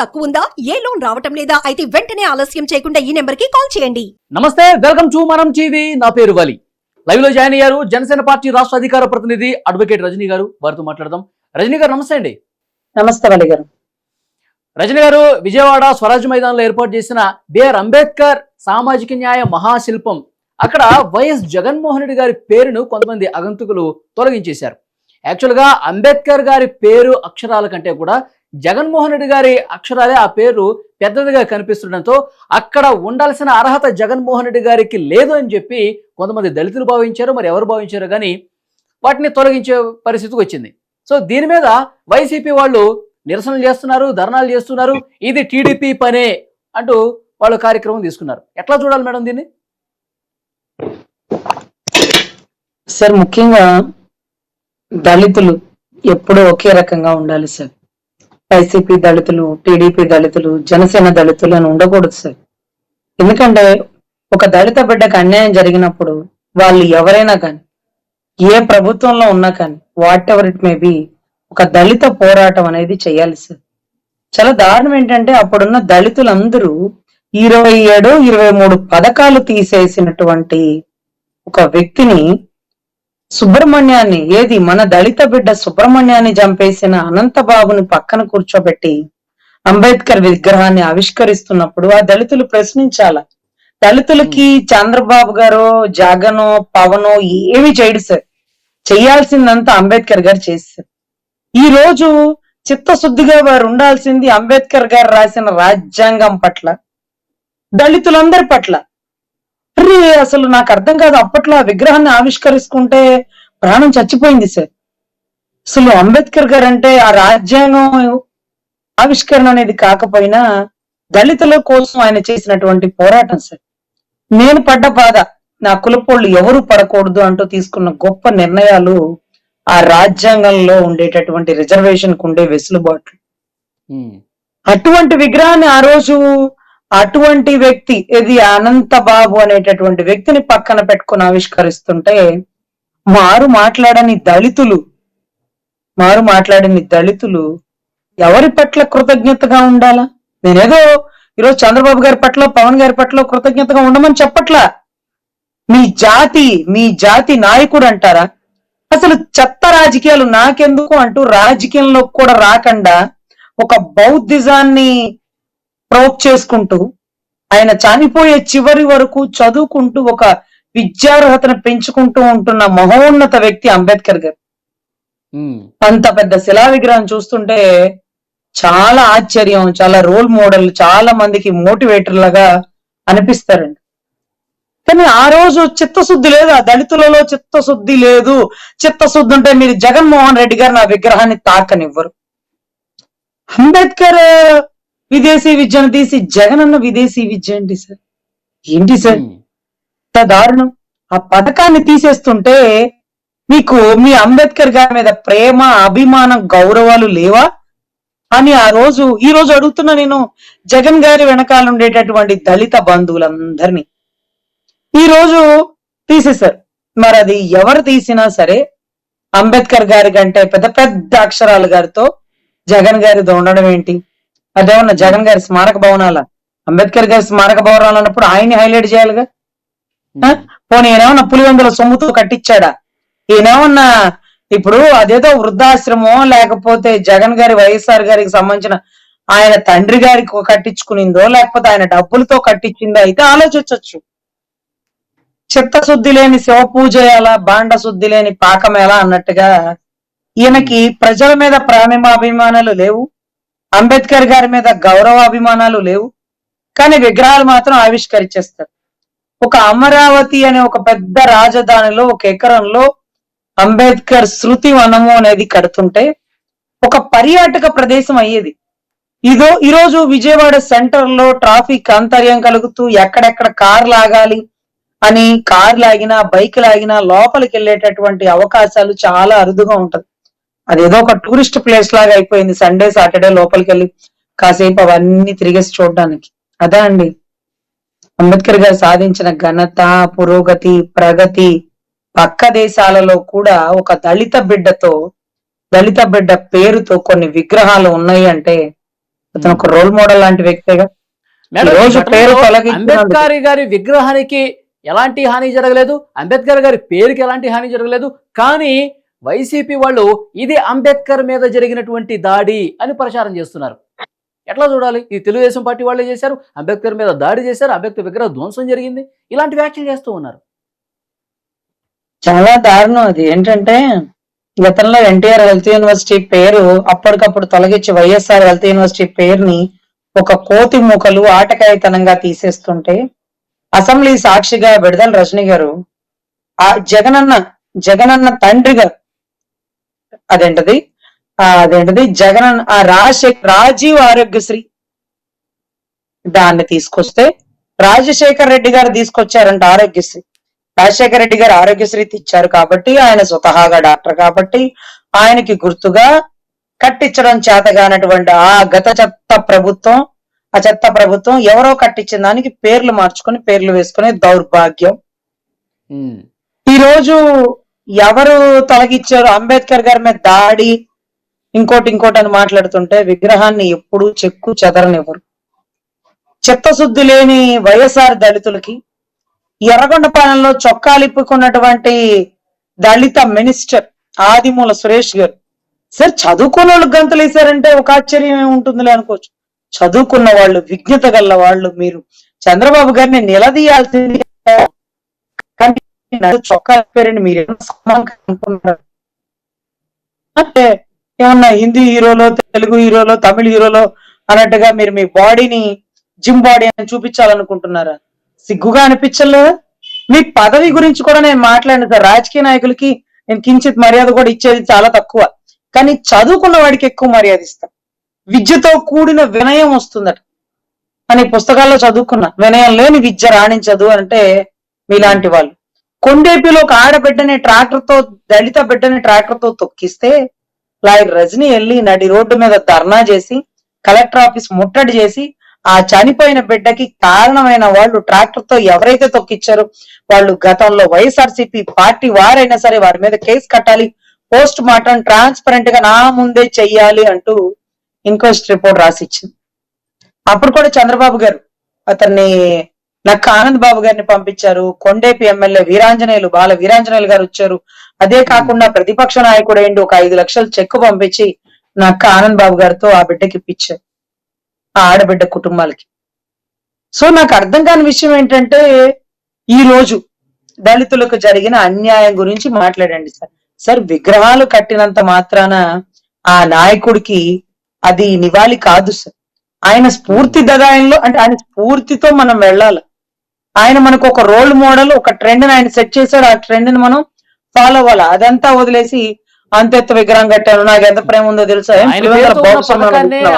తక్కువ ఉందా? ఏ లోన్ రావటం లేదా? అయితే వెంటనే ఆలస్యం చేయకుండా ఈ నెంబర్ కి కాల్ చేయండి. నమస్తే, వెల్కమ్ టు మనం టీవీ. నా పేరు వలి. లైవ్ లో జాయిన్ అయ్యారు జనసేన పార్టీ రాష్ట్ర అధికార ప్రతినిధి అడ్వకేట్ రజనీ గారు. వారితో మాట్లాడదాం. రజనీ గారు నమస్తే అండి. నమస్తే వలి గారు. రజనీ గారు, విజయవాడ స్వరాజ్ మైదానంలో ఏర్పాటు చేసిన బిఆర్ అంబేద్కర్ సామాజిక న్యాయ మహాశిల్పం అక్కడ వైఎస్ జగన్మోహన్ రెడ్డి గారి పేరును కొంతమంది ఆగంతుకులు తొలగించేశారు. యాక్చువల్గా అంబేద్కర్ గారి పేరు అక్షరాల కంటే కూడా జగన్మోహన్ రెడ్డి గారి అక్షరాలే ఆ పేరు పెద్దదిగా కనిపిస్తుండటంతో అక్కడ ఉండాల్సిన అర్హత జగన్మోహన్ రెడ్డి గారికి లేదు అని చెప్పి కొంతమంది దళితులు భావించారు. మరి ఎవరు భావించారు కానీ వాటిని తొలగించే పరిస్థితికి వచ్చింది. సో దీని మీద వైసీపీ వాళ్ళు నిరసనలు చేస్తున్నారు, ధర్నాలు చేస్తున్నారు. ఇది టీడీపీ పనే అంటూ వాళ్ళు కార్యక్రమం తీసుకున్నారు. ఎట్లా చూడాలి మేడం దీన్ని? సార్, ముఖ్యంగా దళితులు ఎప్పుడూ ఒకే రకంగా ఉండాలి సార్. వైసీపీ దళితులు, టీడీపీ దళితులు, జనసేన దళితులు అని ఉండకూడదు సార్. ఎందుకంటే ఒక దళిత బిడ్డకు అన్యాయం జరిగినప్పుడు వాళ్ళు ఎవరైనా కానీ, ఏ ప్రభుత్వంలో ఉన్నా కానీ, what ever it may be, ఒక దళిత పోరాటం అనేది చేయాలి సార్. చాలా దారుణం ఏంటంటే అప్పుడున్న దళితులందరూ 27, 23 పథకాలు తీసేసినటువంటి ఒక వ్యక్తిని, సుబ్రహ్మణ్యాన్ని, ఏది మన దళిత బిడ్డ సుబ్రహ్మణ్యాన్ని చంపేసిన అనంతబాబుని పక్కన కూర్చోబెట్టి అంబేద్కర్ విగ్రహాన్ని ఆవిష్కరిస్తున్నప్పుడు ఆ దళితులు ప్రశ్నించాల. దళితులకి చంద్రబాబు గారు, జగనో, పవనో ఏమి చేయడు సార్. చేయాల్సిందంతా అంబేద్కర్ గారు చేశారు. ఈ రోజు చిత్తశుద్ధిగా వారు ఉండాల్సింది అంబేద్కర్ గారు రాసిన రాజ్యాంగం పట్ల, దళితులందరి పట్ల. అసలు నాకు అర్థం కాదు, అప్పట్లో ఆ విగ్రహాన్ని ఆవిష్కరించుకుంటే ప్రాణం చచ్చిపోయింది సార్. అసలు అంబేద్కర్ గారు అంటే ఆ రాజ్యాంగం ఆవిష్కరణ అనేది కాకపోయినా దళితుల కోసం ఆయన చేసినటువంటి పోరాటం సార్. నేను పడ్డ బాధ నా కులపోళ్ళు ఎవరు పడకూడదు అంటూ తీసుకున్న గొప్ప నిర్ణయాలు, ఆ రాజ్యాంగంలో ఉండేటటువంటి రిజర్వేషన్ కు ఉండే వెసులుబాట్లు. అటువంటి విగ్రహాన్ని ఆ రోజు అటువంటి వ్యక్తి, ఇది అనంతబాబు అనేటటువంటి వ్యక్తిని పక్కన పెట్టుకుని ఆవిష్కరిస్తుంటే మారు మాట్లాడని దళితులు ఎవరి పట్ల కృతజ్ఞతగా ఉండాలా? నేనేదో ఈరోజు చంద్రబాబు గారి పట్ల, పవన్ గారి పట్ల కృతజ్ఞతగా ఉండమని చెప్పట్లా. మీ జాతి నాయకుడు అంటారా? అసలు చెత్త రాజకీయాలు నాకెందుకు అంటూ రాజకీయంలో కూడా రాకుండా ఒక బౌద్ధిజాన్ని ప్రోక్ చేసుకుంటూ, ఆయన చనిపోయే చివరి వరకు చదువుకుంటూ ఒక విద్యార్హతను పెంచుకుంటూ ఉంటున్న మహోన్నత వ్యక్తి అంబేద్కర్ గారు. అంత పెద్ద శిలా విగ్రహం చూస్తుంటే చాలా ఆశ్చర్యం, చాలా రోల్ మోడల్, చాలా మందికి మోటివేటర్ లాగా అనిపిస్తారండి. కానీ ఆ రోజు చిత్తశుద్ధి లేదు, ఆ దళితులలో చిత్తశుద్ధి లేదు. చిత్తశుద్ధి ఉంటే మీరు జగన్మోహన్ రెడ్డి గారు నా విగ్రహాన్ని తాకనివ్వరు. అంబేద్కర్ విదేశీ విద్యను తీసి జగన్ అన్న విదేశీ విద్య ఏంటి సార్? ఏంటి సార్ దారుణం? ఆ పథకాన్ని తీసేస్తుంటే మీకు మీ అంబేద్కర్ గారి మీద ప్రేమ, అభిమానం, గౌరవాలు లేవా అని ఈ రోజు అడుగుతున్నా నేను జగన్ గారి వెనకాల ఉండేటటువంటి దళిత బంధువులందరినీ. ఈ రోజు తీసేశారు. మరి అది ఎవరు తీసినా సరే అంబేద్కర్ గారి కంటే పెద్ద పెద్ద అక్షరాల గారితో జగన్ గారితో ఉండడం ఏంటి? అదేమన్నా జగన్ గారి స్మారక భవనాల? అంబేద్కర్ గారి స్మారక భవనాలు అన్నప్పుడు ఆయన్ని హైలైట్ చేయాలిగా. పోనీ ఈయనేమన్నా పులివెందుల సొమ్ముతో కట్టించాడా? ఈయనేమన్నా ఇప్పుడు అదేదో వృద్ధాశ్రమం, లేకపోతే జగన్ గారి, వైఎస్ఆర్ గారికి సంబంధించిన ఆయన తండ్రి గారికి కట్టించుకునిందో, లేకపోతే ఆయన డబ్బులతో కట్టించిందో అయితే ఆలోచించవచ్చు. చిత్తశుద్ధి లేని శివ పూజ ఎలా, బాండ శుద్ధి లేని పాకం ఎలా అన్నట్టుగా ఈయనకి ప్రజల మీద ప్రేమాభిమానాలు లేవు, అంబేద్కర్ గారి మీద గౌరవాభిమానాలు లేవు. కానీ విగ్రహాలు మాత్రం ఆవిష్కరించేస్తారు. ఒక అమరావతి అనే ఒక పెద్ద రాజధానిలో 1 ఎకరంలో అంబేద్కర్ శృతి వనము అనేది కడుతుంటే ఒక పర్యాటక ప్రదేశం అయ్యేది. ఈరోజు విజయవాడ సెంటర్ లో ట్రాఫిక్ అంతర్యం కలుగుతూ ఎక్కడెక్కడ కార్ లాగాలి అని, కార్ లాగినా, బైక్ లాగినా లోపలికి వెళ్ళేటటువంటి అవకాశాలు చాలా అరుదుగా ఉంటది. అదేదో ఒక టూరిస్ట్ ప్లేస్ లాగా అయిపోయింది. సండే, సాటర్డే లోపలికి వెళ్ళి కాసేపు అవన్నీ తిరిగేసి చూడడానికి. అదే అండి అంబేద్కర్ గారు సాధించిన ఘనత, పురోగతి, ప్రగతి. పక్క దేశాలలో కూడా ఒక దళిత బిడ్డ పేరుతో కొన్ని విగ్రహాలు ఉన్నాయి అంటే అతను ఒక రోల్ మోడల్ లాంటి వ్యక్తిగా. మేడం, ఈ రోజు ఈ పేరు ఘటనలో తొలగించినందుకు అంబేద్కర్ గారి విగ్రహానికి ఎలాంటి హాని జరగలేదు, అంబేద్కర్ గారి పేరుకి ఎలాంటి హాని జరగలేదు. కానీ వైసీపీ వాళ్ళు ఇది అంబేద్కర్ మీద జరిగినటువంటి దాడి అని ప్రచారం చేస్తున్నారు. ఎట్లా చూడాలి? ఇది తెలుగుదేశం పార్టీ వాళ్ళే చేశారు, అంబేద్కర్ మీద దాడి చేశారు, అంబేద్కర్ విగ్రహ ధ్వంసం జరిగింది, ఇలాంటి వ్యాఖ్యలు చేస్తూ ఉన్నారు. చాలా దారుణం. అది ఏంటంటే గతంలో ఎన్టీఆర్ హెల్త్ యూనివర్సిటీ పేరు అప్పటికప్పుడు తొలగించి వైఎస్ఆర్ హెల్త్ యూనివర్సిటీ పేరుని ఒక కోతి మూకలు ఆటకాయితనంగా తీసేస్తుంటే అసెంబ్లీ సాక్షిగా విడుదల రజనీ గారు ఆ జగనన్న తండ్రి గారు అదేంటది జగనన్న రాజీవ్ ఆరోగ్యశ్రీ దాన్ని తీసుకొస్తే రాజశేఖర్ రెడ్డి గారు తీసుకొచ్చారంట ఆరోగ్యశ్రీ. రాజశేఖర రెడ్డి గారు ఆరోగ్యశ్రీ ఇచ్చారు కాబట్టి, ఆయన స్వతహాగా డాక్టర్ కాబట్టి ఆయనకి గుర్తుగా కట్టించడం చేతగానటువంటి ఆ చెత్త ప్రభుత్వం ఎవరో కట్టించిన దానికి పేర్లు మార్చుకొని పేర్లు వేసుకునే దౌర్భాగ్యం. ఈ రోజు ఎవరు తొలగించారు? అంబేద్కర్ గారి మీద దాడి ఇంకోటి అని మాట్లాడుతుంటే విగ్రహాన్ని ఎప్పుడు చెక్కు చెదరనివ్వరు. చిత్తశుద్ధి లేని వైఎస్ఆర్ దళితులకి ఎర్రగొండపాలెంలో చొక్కాలిప్పుకున్నటువంటి దళిత మినిస్టర్ ఆదిమూల సురేష్ గారు సార్ చదువుకున్న వాళ్ళు గంతులు వేశారంటే ఒక ఆశ్చర్యం ఏముంటుందిలే అనుకోవచ్చు. చదువుకున్న వాళ్ళు, విజ్ఞత గల వాళ్ళు, మీరు చంద్రబాబు గారిని నిలదీయాల్సింది. కానీ చొక్కా పేరండి మీరు అనుకున్నారు అంటే ఏమన్నా హిందీ హీరోలో, తెలుగు హీరోలో, తమిళ హీరోలో అన్నట్టుగా మీరు మీ బాడీని జిమ్ బాడీ అని చూపించాలనుకుంటున్నారా? సిగ్గుగా అనిపించలేదా? మీ పదవి గురించి కూడా నేను మాట్లాడిన సార్, రాజకీయ నాయకులకి నేను కించిత్ మర్యాద కూడా ఇచ్చేది చాలా తక్కువ, కానీ చదువుకున్న వాడికి ఎక్కువ మర్యాద ఇస్తా. విద్యతో కూడిన వినయం వస్తుందట అని పుస్తకాల్లో చదువుకున్నా. వినయం లేని విద్య రాణించదు అంటే మీలాంటి వాళ్ళు. కొండేపిలో ఒక ఆడబిడ్డని ట్రాక్టర్తో, దళిత బిడ్డని ట్రాక్టర్తో తొక్కిస్తే లాయర్ రజనీ వెళ్ళి నడి రోడ్డు మీద ధర్నా చేసి కలెక్టర్ ఆఫీస్ ముట్టడి చేసి ఆ చనిపోయిన బిడ్డకి కారణమైన వాళ్ళు ట్రాక్టర్ తో ఎవరైతే తొక్కిచ్చారో వాళ్ళు గతంలో వైఎస్ఆర్సీపీ పార్టీ వారైనా సరే వారి మీద కేసు కట్టాలి, పోస్ట్ మార్టం ట్రాన్స్పరెంట్ గా నా ముందే చెయ్యాలి అంటూ ఇన్క్వెస్ట్ రిపోర్ట్ రాసిచ్చింది. అప్పుడు కూడా చంద్రబాబు గారు అతన్ని నక్క ఆనంద్ బాబు గారిని పంపించారు. కొండేపి ఎమ్మెల్యే బాల వీరాంజనేయులు గారు వచ్చారు. అదే కాకుండా ప్రతిపక్ష నాయకుడు ఏంటి ఒక 5 లక్షలు చెక్కు పంపించి నక్క ఆనంద్ బాబు గారితో ఆ బిడ్డకి ఇప్పించారు, ఆ ఆడబిడ్డ కుటుంబాలకి. సో నాకు అర్థం కాని విషయం ఏంటంటే ఈ రోజు దళితులకు జరిగిన అన్యాయం గురించి మాట్లాడండి సార్. సార్ విగ్రహాలు కట్టినంత మాత్రాన ఆ నాయకుడికి అది నివాళి కాదు సార్. ఆయన స్ఫూర్తి దదాయంలో అంటే ఆయన స్ఫూర్తితో మనం వెళ్ళాలి. ఆయన మనకు ఒక రోల్ మోడల్, ఒక ట్రెండ్ ని ఆయన సెట్ చేశాడు. ఆ ట్రెండ్ ని మనం ఫాలో అవ్వాలి. అదంతా వదిలేసి అంతెత్తు విగ్రహం కట్టాను, నాకు ఎంత ప్రేమ ఉందో తెలుసా,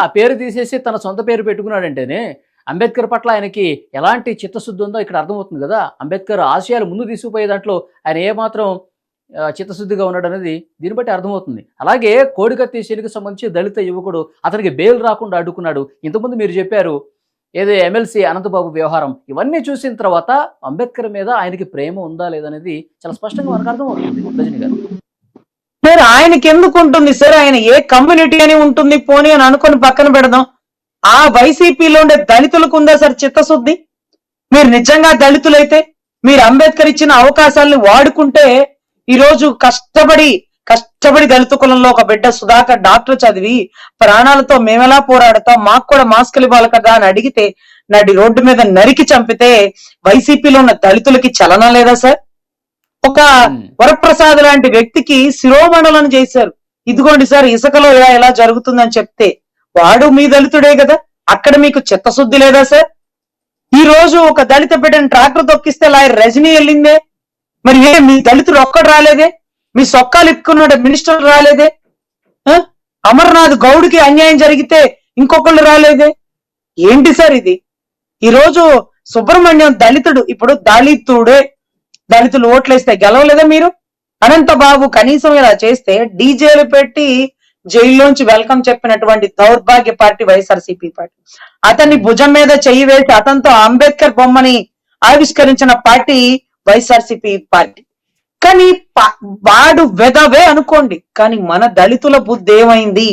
ఆ పేరు తీసేసి తన సొంత పేరు పెట్టుకున్నాడంటేనే అంబేద్కర్ పట్ల ఆయనకి ఎలాంటి చిత్తశుద్ధి ఉందో ఇక్కడ అర్థమవుతుంది కదా. అంబేద్కర్ ఆశయాలు ముందు తీసుకుపోయే దాంట్లో ఆయన ఏమాత్రం చిత్తశుద్ధిగా ఉన్నాడు అనేది దీన్ని బట్టి అర్థమవుతుంది. అలాగే కోడికత్తి శైలికి సంబంధించి దళిత యువకుడు అతనికి బెయిల్ రాకుండా అడ్డుకున్నాడు. ఇంతకుముందు మీరు చెప్పారు ఏదో ఎమ్మెల్సీ అనంతబాబు వ్యవహారం. ఇవన్నీ చూసిన తర్వాత అంబేద్కర్ మీద ఆయనకి ప్రేమ ఉందా లేదనేది చాలా స్పష్టంగా మనకు అర్థమవుతుంది. రజనీ గారు సార్ ఆయనకి ఎందుకు ఉంటుంది సార్? ఆయన ఏ కమ్యూనిటీ అని ఉంటుంది పోనీ అని అనుకుని పక్కన పెడదాం. ఆ వైసీపీలో ఉండే దళితులకు ఉందా సార్ చిత్తశుద్ధి? మీరు నిజంగా దళితులైతే మీరు అంబేద్కర్ ఇచ్చిన అవకాశాలను వాడుకుంటే ఈ రోజు కష్టపడి దళిత కులంలో ఒక బిడ్డ సుధాకర్ డాక్టర్ చదివి ప్రాణాలతో మేమెలా పోరాడతాం, మాకు కూడా మాస్కులు ఇవ్వాలి కదా అని అడిగితే నడి రోడ్డు మీద నరికి చంపితే వైసీపీలో ఉన్న దళితులకి చలనం లేదా సార్? ఒక వరప్రసాద్ లాంటి వ్యక్తికి శిరోమండలం చేశారు. ఇదిగోండి సార్ ఇసుకలో ఎలా జరుగుతుందని చెప్తే వాడు మీ దళితుడే కదా, అక్కడ మీకు చిత్తశుద్ధి లేదా సార్? ఈ రోజు ఒక దళిత బిడ్డని ట్రాక్టర్ తొక్కిస్తే లాయర్ రజనీ వెళ్ళిందే, మరి మీ దళితుడు ఒక్కడు రాలేదే? మీ సొక్కాలు ఇప్పుకున్నాడు మినిస్టర్ రాలేదే? అమర్నాథ్ గౌడ్కి అన్యాయం జరిగితే ఇంకొకళ్ళు రాలేదే? ఏంటి సార్ ఇది? ఈ రోజు సుబ్రహ్మణ్యం దళితుడు, ఇప్పుడు దళితులు ఓట్లేస్తే గెలవలేదా మీరు? అనంతబాబు కనీసం ఇలా చేస్తే డీజేలు పెట్టి జైల్లోంచి వెల్కమ్ చెప్పినటువంటి దౌర్భాగ్య పార్టీ వైఎస్ఆర్సీపీ పార్టీ. అతన్ని భుజం మీద చెయ్యి వేసి అతనితో అంబేద్కర్ బొమ్మని ఆవిష్కరించిన పార్టీ వైఎస్ఆర్సీపీ పార్టీ. కానీ వాడు వెదవే అనుకోండి, కానీ మన దళితుల బుద్ధి ఏమైంది?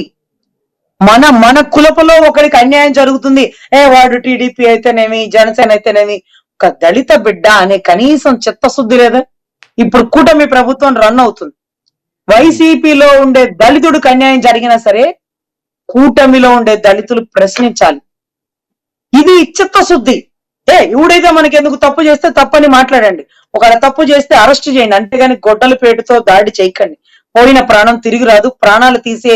మన కులపులో ఒకరికి అన్యాయం జరుగుతుంది, వాడు టీడీపీ అయితేనేమి జనసేన అయితేనేమి, ఒక దళిత బిడ్డ అనే కనీసం చిత్తశుద్ధి లేదా? ఇప్పుడు కూటమి ప్రభుత్వం రన్ అవుతుంది. వైసీపీలో ఉండే దళితుడికి అన్యాయం జరిగినా సరే కూటమిలో ఉండే దళితులు ప్రశ్నించాలి. ఇది చిత్తశుద్ధి. ఎవడైతే మనకి ఎందుకు తప్పు చేస్తే తప్పని మాట్లాడండి, ఒకవేళ తప్పు చేస్తే అరెస్ట్ చేయండి, అంతేగాని గొడ్డల పేటుతో దాడి చేయకండి. పోయిన ప్రాణం తిరిగి రాదు, ప్రాణాలు తీసే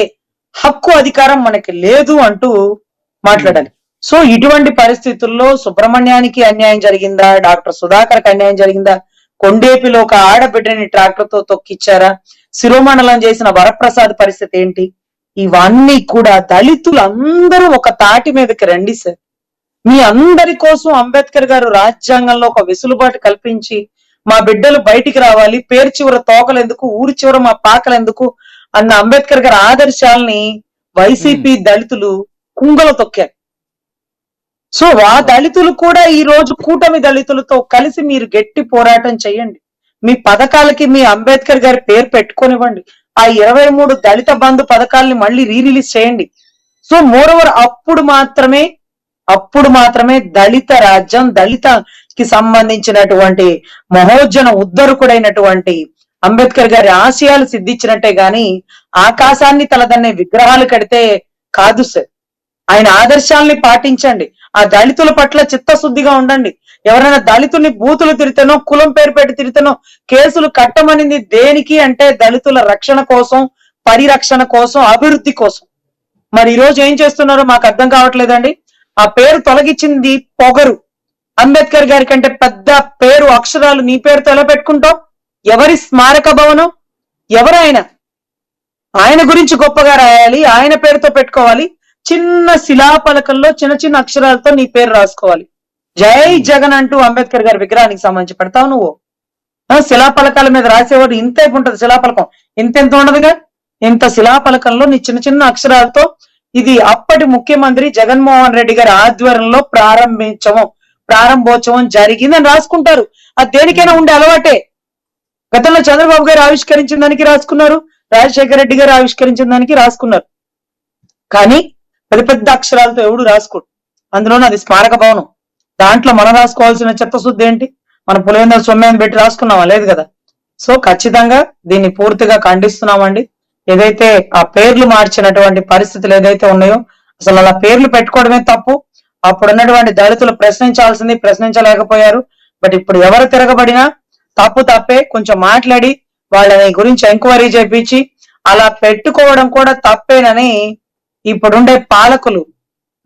హక్కు అధికారం మనకి లేదు అంటూ మాట్లాడాలి. సో ఇటువంటి పరిస్థితుల్లో సుబ్రహ్మణ్యానికి అన్యాయం జరిగిందా, డాక్టర్ సుధాకర్కి అన్యాయం జరిగిందా, కొండేపిలో ఒక ఆడబిడ్డని ట్రాక్టర్ తో తొక్కిచ్చారా, శిరోమండలం చేసిన వరప్రసాద్ పరిస్థితి ఏంటి, ఇవన్నీ కూడా దళితులు అందరూ ఒక తాటి మీదకి రండి సార్. మీ అందరి కోసం అంబేద్కర్ గారు రాజ్యాంగంలో ఒక వెసులుబాటు కల్పించి మా బిడ్డలు బయటికి రావాలి, పేరు చివర తోకలెందుకు, ఊరి చివర మా పాకలెందుకు అన్న అంబేద్కర్ గారి ఆదర్శాలని వైసీపీ దళితులు కుంగలో తొక్కారు. సో ఆ దళితులు కూడా ఈ రోజు కూటమి దళితులతో కలిసి మీరు గట్టి పోరాటం చేయండి. మీ పథకాలకి మీ అంబేద్కర్ గారి పేరు పెట్టుకోనివ్వండి. ఆ 23 దళిత బంధు పథకాలని మళ్ళీ రిలీజ్ చేయండి. సో మోరోవర్ అప్పుడు మాత్రమే దళిత రాజ్యం, దళితకి సంబంధించినటువంటి మహోజ్జన ఉద్ధరకుడైనటువంటి అంబేద్కర్ గారి ఆశయాలు సిద్ధించినట్టే గాని ఆకాశాన్ని తలదన్నే విగ్రహాలు కడితే కాదు సార్. ఆయన ఆదర్శాలని పాటించండి. ఆ దళితుల పట్ల చిత్తశుద్ధిగా ఉండండి. ఎవరైనా దళితుల్ని బూతులు తిరితేనో, కులం పేరు పెట్టి తిరితేనో కేసులు కట్టమనింది దేనికి అంటే దళితుల రక్షణ కోసం, పరిరక్షణ కోసం, అభివృద్ధి కోసం. మరి ఈ రోజు ఏం చేస్తున్నారో మాకు అర్థం కావట్లేదండి. ఆ పేరు తొలగించింది పొగరు. అంబేద్కర్ గారి కంటే పెద్ద పేరు అక్షరాలు నీ పేరుతో ఎలా పెట్టుకుంటావు? ఎవరి స్మారక భవనం? ఆయన గురించి గొప్పగా రాయాలి, ఆయన పేరుతో పెట్టుకోవాలి. చిన్న శిలాపలకంలో చిన్న చిన్న అక్షరాలతో నీ పేరు రాసుకోవాలి. జై జగన్ అంటూ అంబేద్కర్ గారి విగ్రహానికి సంబంధించి పెడతావు నువ్వు. శిలాపలకాల మీద రాసేవాడు ఇంతైపు ఉంటది, శిలాపలకం ఇంతెంత ఉండదుగా. ఇంత శిలాపలకంలో నీ చిన్న చిన్న అక్షరాలతో ఇది అప్పటి ముఖ్యమంత్రి జగన్మోహన్ రెడ్డి గారి ఆధ్వర్యంలో ప్రారంభోత్సవం జరిగిందని రాసుకుంటారు. అది దేనికైనా ఉండే అలవాటే. గతంలో చంద్రబాబు గారు ఆవిష్కరించిన దానికి రాసుకున్నారు, రాజశేఖర రెడ్డి గారు ఆవిష్కరించిన దానికి రాసుకున్నారు. కానీ పెద్ద పెద్ద అక్షరాలతో ఎవడు రాసుకోడు. అందులోనే అది స్మారక భవనం. దాంట్లో మనం రాసుకోవాల్సిన చిత్తశుద్ధి ఏంటి? మన పులివెందుల సొమ్మేని పెట్టి రాసుకున్నామా? లేదు కదా. సో ఖచ్చితంగా దీన్ని పూర్తిగా ఖండిస్తున్నామండి. ఏదైతే ఆ పేర్లు మార్చినటువంటి పరిస్థితులు ఏదైతే ఉన్నాయో, అసలు అలా పేర్లు పెట్టుకోవడమే తప్పు. అప్పుడు ఉన్నటువంటి దళితులు ప్రశ్నించాల్సింది ప్రశ్నించలేకపోయారు. బట్ ఇప్పుడు ఎవరు తిరగబడినా తప్పే. కొంచెం మాట్లాడి వాళ్ళని గురించి ఎంక్వైరీ చేపించి అలా పెట్టుకోవడం కూడా తప్పేనని ఇప్పుడుండే పాలకులు,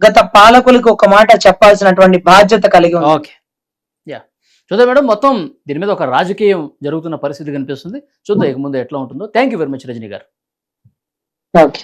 గత పాలకులకు ఒక మాట చెప్పాల్సినటువంటి బాధ్యత కలిగి ఉంది. ఓకే, చూద్దాం మేడం. మొత్తం దీని మీద ఒక రాజకీయం జరుగుతున్న పరిస్థితి కనిపిస్తుంది. చూద్దాం ఇక ముందు ఎట్లా ఉంటుందో. Thank you very much Rajani garu. Okay.